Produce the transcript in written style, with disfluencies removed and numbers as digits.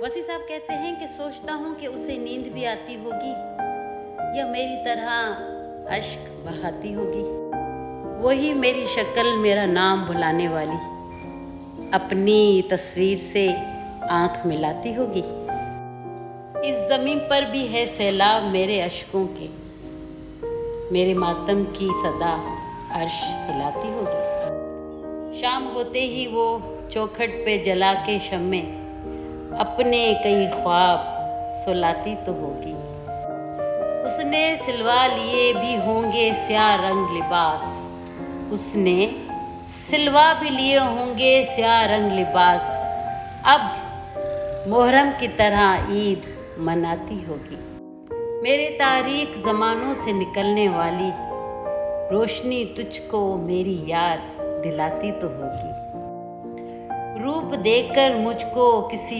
वसी साहब कहते हैं कि सोचता हूँ कि उसे नींद भी आती होगी या मेरी तरह अश्क बहाती होगी। वही मेरी शक्ल मेरा नाम बुलाने वाली अपनी तस्वीर से आँख मिलाती होगी। इस ज़मीन पर भी है सैलाब मेरे अश्कों के, मेरे मातम की सदा अर्श हिलाती होगी। शाम होते ही वो चौखट पे जला के शम्मे अपने कई ख्वाब सुलाती तो होगी। उसने सिलवा लिए भी होंगे स्याह रंग लिबास, उसने सिलवा भी लिए होंगे स्याह रंग लिबास, अब मुहर्रम की तरह ईद मनाती होगी। मेरे तारीख ज़मानों से निकलने वाली रोशनी तुझको मेरी याद दिलाती तो होगी। रूप देखकर मुझको किसी